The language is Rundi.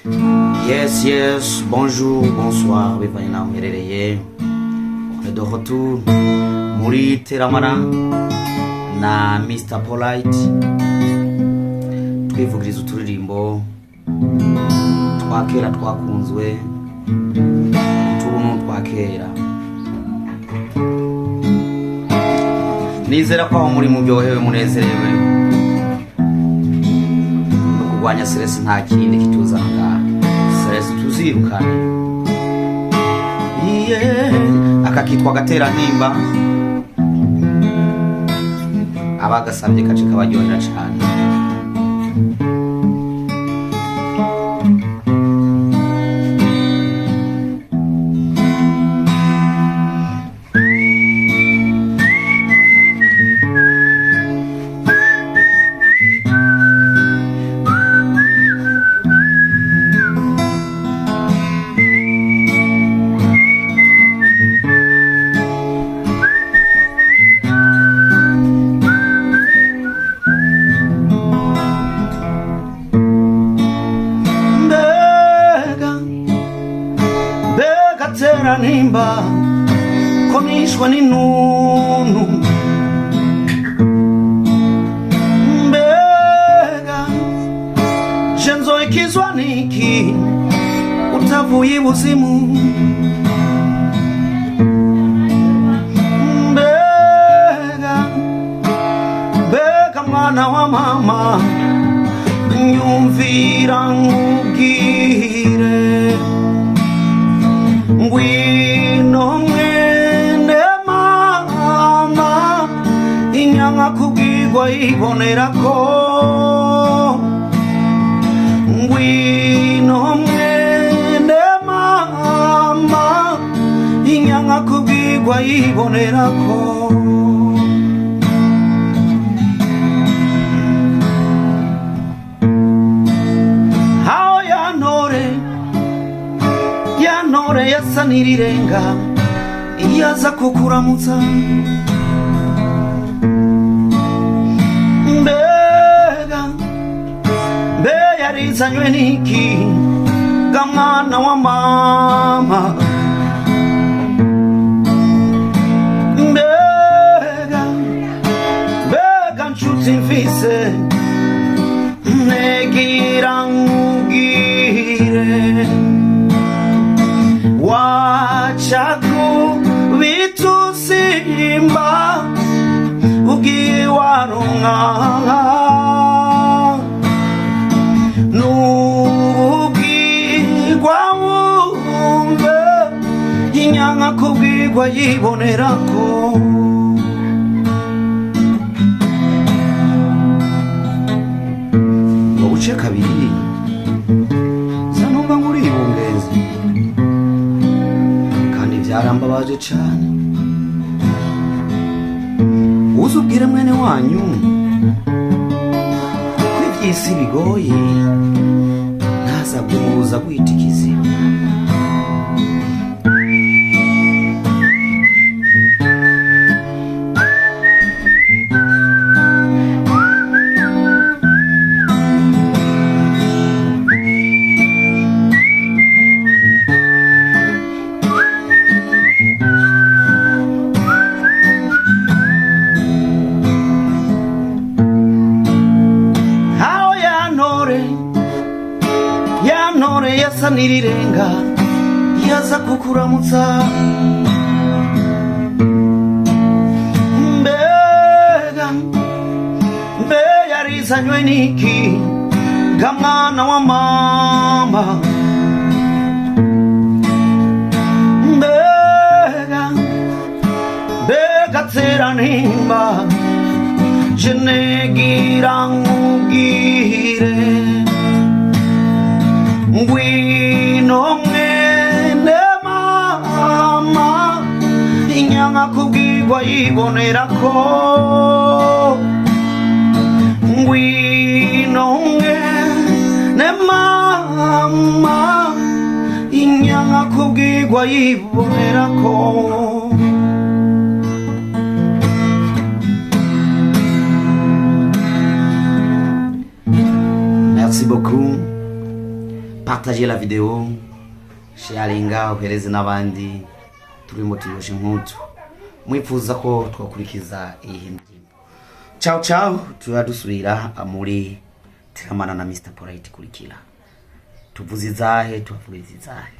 Yes, bonjour, bonsoir, bivanye naho muherereye. On est de retour muri Teramara na Mr. Polite, twivugiriza uturirimbo twakera twakunzwe, utuntu twakera. Nizera ko muri muryohewe munezerewe no kurwanya stress, nta kindi kituzanga stress tuzirukana. Akakitwa gatera nimba abagasabye kace kabaryohera cyane. Nimba konishwa n'intuntu, mbega je nzoikizwa niki utavuye ibuzimu, mbega mwana wa mama nyumvira nkubwire ngwino mwene mama, inyanga kubwirwa ibonerako. Ngwino mwene mama, inyanga kubwirwa ibonerako. Hao yantore yasa n'irirenga iyaza kukuramutsa, mbega mbe yarizanywe n'iki ga mwana wa mama, mbega nshuti mfise negira nkubwire wachaku vitusimba ugiwarunga nubwirwa wumve inyanga kubwirwa yibonerako. Ubuce kabiri zanumva muri ibungezi byarambabaje cyane. Uzubwire mwene wanyu ko iby'isi bigoye, ntazabumubuza kwita ikiziba. Yantore yasa n'irirenga yaza kukuramutsa, mbe yarizanywe n'iki ga mwana wa mama, mbega tera nimba je negira nkubwire ngwino mwene mama, inyanga kubwirwa yibonerako. Ngwino mwene mama, inyanga kubwirwa yibonerako. Merci beaucoup. Partagez la vidéo, sharinga, uhereze n'abandi turimo tuyoshe nkutu. Mwifuza ko twakurikiza iyi ndirimbo. Ciao ciao, tuyadusubira muri Teramana na Mr Polite kurikira. Tuvuze izahe, tuvuze izahe.